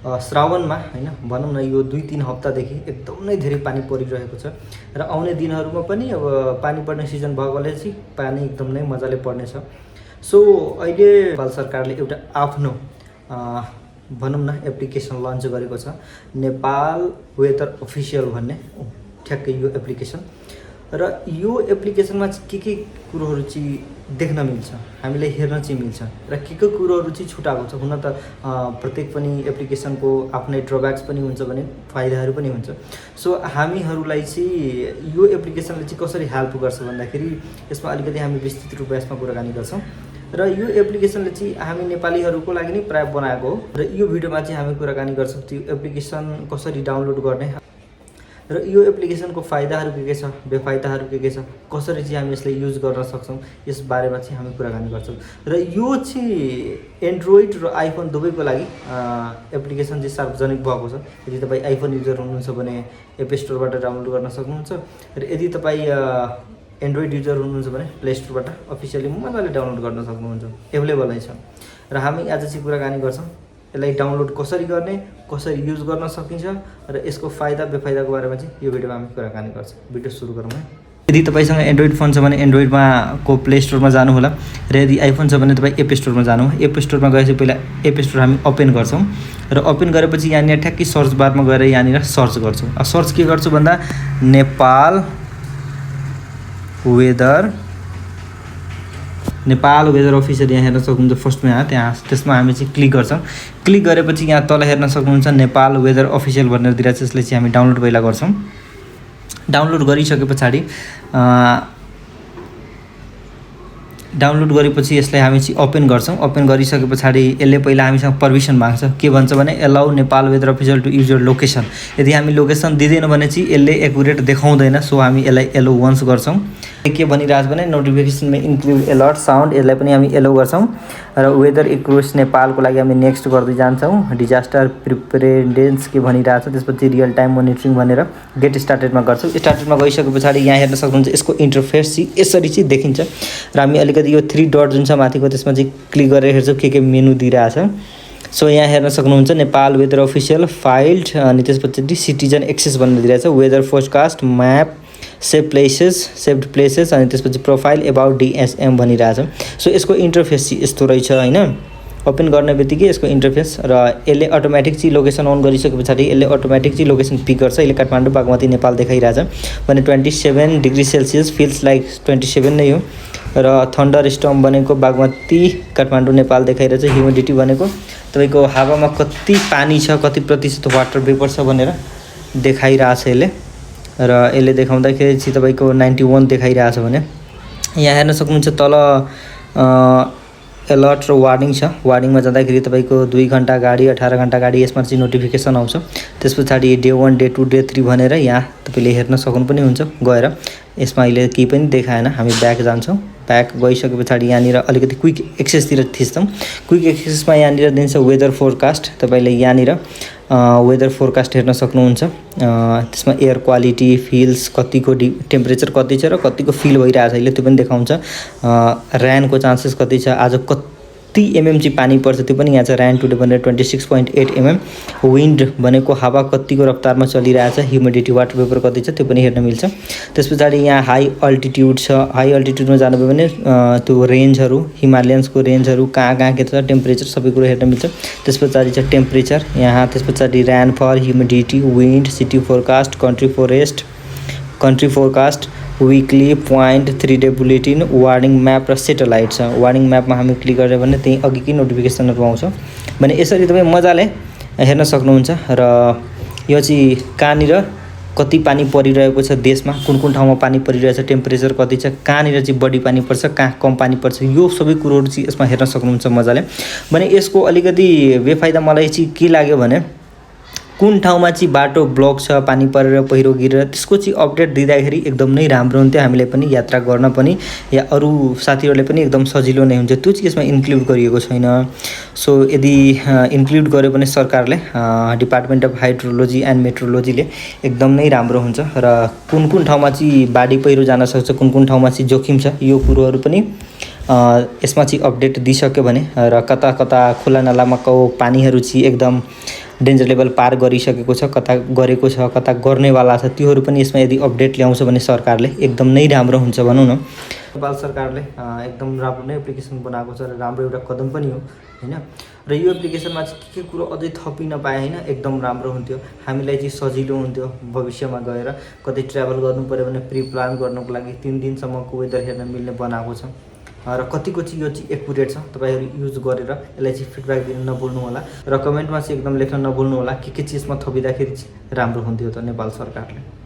श्रावणमा हैन भनौँ न यो 2-3 हप्तादेखि एकदम नै धेरै पानी परिरहेको छ र आउने दिनहरूमा पनि अब पानी पर्ने सिजन भएकोले चाहिँ पानी एकदम नै मजाले पर्नेछ। सो अहिले नेपाल सरकारले एउटा आफ्नो भनौँ न एप्लिकेसन लन्च गरेको छ, नेपाल वेदर अफिसियल भन्ने ठ्याक्कै यो एप्लिकेसन। र यो एप्लिकेसनमा चाहिँ के कुरोहरू चाहिँ देख्न मिल्छ, हामीलाई हेर्न चाहिँ मिल्छ र के कुरोहरू चाहिँ छुटाएको छ। हुन त प्रत्येक पनि एप्लिकेसनको आफ्नै ड्रब्याक्स पनि हुन्छ भने फाइदाहरू पनि हुन्छ। सो हामीहरूलाई चाहिँ यो एप्लिकेसनले चाहिँ कसरी हेल्प गर्छ भन्दाखेरि यसमा अलिकति हामी विस्तृत रूपमा यसमा कुराकानी गर्छौँ। र यो एप्लिकेसनले चाहिँ हामी नेपालीहरूको लागि नै प्राय बनाएको हो र यो भिडियोमा चाहिँ हामी कुराकानी गर्छौँ त्यो एप्लिकेसन कसरी डाउनलोड गर्ने र यो एप्लिकेसनको फाइदाहरू के छ, बेफाइदाहरू के छ, कसरी चाहिँ हामी यसलाई युज गर्न सक्छौँ, यस बारेमा चाहिँ हामी कुराकानी गर्छौँ। र यो चाहिँ एन्ड्रोइड र आइफोन दुवैको लागि एप्लिकेसन चाहिँ सार्वजनिक भएको छ। यदि तपाईँ आइफोन युजर हुनुहुन्छ भने एप स्टोरबाट डाउनलोड गर्न सक्नुहुन्छ र यदि तपाईँ एन्ड्रोइड युजर हुनुहुन्छ भने प्ले स्टोरबाट अफिसियली मजाले डाउनलोड गर्न सक्नुहुन्छ, एभाइलेबल नै छ। र हामी आज चाहिँ कुराकानी गर्छौँ यसलाई डाउनलोड कसरी गर्ने, कसरी युज गर्न सकिन्छ र यसको फाइदा बेफाइदाको बारेमा चाहिँ यो भिडियोमा हामी कुराकानी गर्छौँ। भिडियो सुरु गरौँ है। यदि तपाईँसँग एन्ड्रोइड फोन छ भने एन्ड्रोइडमा को प्ले स्टोरमा जानु होला र यदि आइफोन छ भने तपाईँ एप स्टोरमा जानु। एप स्टोरमा गएपछि पहिला एप स्टोर हामी ओपन गर्छौँ र ओपन गरेपछि यहाँनिर ठ्याक्कै सर्च बारमा गएर यहाँनिर सर्च गर्छौँ। सर्च के गर्छु भन्दा नेपाल वेदर अफिसियल यहाँ हेर्न सक्नुहुन्छ फर्स्टमा यहाँ त्यहाँ त्यसमा हामी चाहिँ क्लिक गर्छौँ। क्लिक गरेपछि यहाँ तल हेर्न सक्नुहुन्छ नेपाल वेदर अफिसियल भनेर दिइरहेको छ। यसलाई चाहिँ हामी डाउनलोड पहिला गर्छौँ। डाउनलोड गरिसके पछाडि डाउनलोड गरेपछि यसलाई हामी चाहिँ ओपन गर्छौँ। ओपन गरिसके पछाडि यसले पहिला हामीसँग पर्मिसन माग्छ। के भन्छ भने allow Nepal weather official to use your location. यदि हामी लोकेसन दिँदैनौँ भने चाहिँ यसले एकुरेट देखाउँदैन। सो हामी यसलाई एलो वन्स गर्छौँ। के भनिरहेको छ भने नोटिफिकेसनमा इन्क्लुड अलर्ट साउन्ड, यसलाई पनि हामी एलो गर्छौँ। र वेदर एक्युरेस नेपालको लागि हामी नेक्स्ट गर्दै जान्छौँ। डिजास्टर प्रिपेरेडनेस के भनिरहेको छ, त्यसपछि रियल टाइम मोनिटरिङ भनेर गेट स्टार्टेडमा गर्छौँ। स्टार्टेडमा गइसके पछाडि यहाँ हेर्न सक्नुहुन्छ यसको इन्टरफेस चाहिँ यसरी चाहिँ देखिन्छ। र हामी अलिकति यो 3 डट जुन छ माथिको त्यसमा चाहिँ क्लिक गरेर हेर्छौँ के मेनु दिइरहेछ। सो यहाँ हेर्न सक्नुहुन्छ नेपाल वेदर अफिसियल फाइल्ड, अनि त्यसपछि सिटिजन एक्सेस भनेर दिइरहेछ। Weather forecast, map, saved places, अनि त्यसपछि प्रोफाइल एबाउट डिएसएम भनिरहेछ। सो यसको इन्टरफेस चाहिँ यस्तो रहेछ हैन। ओपन गर्ने बित्तिकै यसको इन्टरफेस र यसले अटोमेटिक चाहिँ लोकेसन अन गरिसके पछाडि यसले अटोमेटिक चाहिँ लोकेसन पिक गर्छ। यसले काठमाडौँ बागमती नेपाल देखाइरहेछ भने 27 डिग्री सेल्सियस फिल्स लाइक 27 नै हो। र थन्डर स्टर्म भनेको बागमती काठमाडौँ नेपाल देखाइरहेछ। ह्युमिडिटी भनेको तपाईँको हावामा कति पानी छ, कति प्रतिशत वाटर वेपर छ भनेर देखाइरहेछ यसले। र यसले देखाउँदाखेरि चाहिँ तपाईँको 91 देखाइरहेछ भने यहाँ हेर्न सक्नुहुन्छ तल अलर्ट र वार्निङ छ। वार्निङमा जाँदाखेरि तपाईँको 2 घन्टा गाडी 18 घन्टा गाडी यसमा चाहिँ नोटिफिकेसन आउँछ। त्यस पछाडि डे 1 डे 2 डे 3 भनेर यहाँ तपाईँले हेर्न सक्नु पनि हुन्छ गएर। यसमा अहिले केही पनि देखाएन, हामी ब्याक जान्छौँ। ब्याक गइसके पछाडि यहाँनिर अलिकति क्विक एक्सेसतिर थिच्छौँ। क्विक एक्सेसमा यहाँनिर दिन्छ वेदर फोरकास्ट। तपाईँले यहाँनिर वेदर फोरकास्ट हेर्न सक्नुहुन्छ। त्यसमा एयर क्वालिटी, फिल्स, कतिको टेम्परेचर कति छ र कतिको फिल भइरहेछ अहिले त्यो पनि देखाउँछ। रेनको चान्सेस कति छ, आज कति एमएम चाहिँ पानी पर्छ त्यो पनि यहाँ छ। रेन टुडे भनेर 26.8 एमएम। विन्ड भनेको हावा कतिको रफ्तारमा चलिरहेछ। ह्युमिडिटी वाटर वेपर कति छ त्यो पनि हेर्न मिल्छ। त्यस पछाडि यहाँ हाई अल्टिट्युड छ। हाई अल्टिट्युडमा जानुभयो भने त्यो रेन्जहरू, हिमालयन्सको रेन्जहरू कहाँ के छ, टेम्परेचर सबै कुरो हेर्न मिल्छ। त्यस पछाडि छ टेम्परेचर यहाँ, त्यस पछाडि rainfall, humidity, wind, city forecast, country forecast, weekly point, 3 day bulletin, warning map र सेटेलाइट छ। वार्निङ म्यापमा हामी क्लिक गऱ्यो भने त्यहीँ अघिकै नोटिफिकेसनहरू आउँछ भने यसरी तपाईँ मजाले हेर्न सक्नुहुन्छ। र यो चाहिँ कहाँनिर कति पानी परिरहेको छ देशमा, कुन ठाउँमा पानी परिरहेछ, टेम्परेचर कति छ, कहाँनिर चाहिँ बढी पानी पर्छ, कहाँ कम पानी पर्छ, यो सबै कुरोहरू चाहिँ यसमा हेर्न सक्नुहुन्छ मजाले। भने यसको अलिकति बेफाइदा मलाई चाहिँ के लाग्यो भने कुन ठाउँमा चाहिँ बाटो ब्लक छ, पानी परेर पहिरो गिरेर त्यसको चाहिँ अपडेट दिँदाखेरि एकदम नै राम्रो हुन्थ्यो। हामीले पनि यात्रा गर्न पनि या अरू साथीहरूले पनि एकदम सजिलो नै हुन्छ। त्यो चाहिँ यसमा इन्क्लुड गरिएको छैन। सो यदि इन्क्लुड गर्यो भने सरकारले डिपार्टमेन्ट अफ हाइड्रोलोजी एन्ड मेट्रोलोजीले एकदम नै राम्रो हुन्छ। र कुन ठाउँमा चाहिँ बाढी पहिरो जान सक्छ, कुन ठाउँमा चाहिँ जोखिम छ, यो कुरोहरू पनि यसमा चाहिँ अपडेट दिइसक्यो भने र कता कता खोला नालामा पानीहरू चाहिँ एकदम डेन्जर लेभल पार गरिसकेको छ, कता गरेको छ, कता गर्नेवाला छ, त्योहरू पनि यसमा यदि अपडेट ल्याउँछ भने सरकारले एकदम नै राम्रो हुन्छ भनौँ न। नेपाल सरकारले एकदम राम्रो नै एप्लिकेसन बनाएको छ र राम्रो एउटा कदम पनि हो होइन। र यो एप्लिकेसनमा चाहिँ के कुरो अझै थपिन पाए होइन एकदम राम्रो हुन्थ्यो, हामीलाई चाहिँ सजिलो हुन्थ्यो भविष्यमा गएर कतै ट्राभल गर्नु पऱ्यो भने प्रि प्लान गर्नुको लागि 3 दिनसम्मको वेदर हेर्न मिल्ने बनाएको छ र कतिको चाहिँ यो चाहिँ एकुरेट छ। तपाईँहरू युज गरेर यसलाई चाहिँ फिडब्याक दिन नभुल्नु होला र कमेन्टमा चाहिँ एकदम लेख्न नभुल्नु होला के चिजमा थपिँदाखेरि चाहिँ राम्रो हुन्थ्यो त नेपाल सरकारले।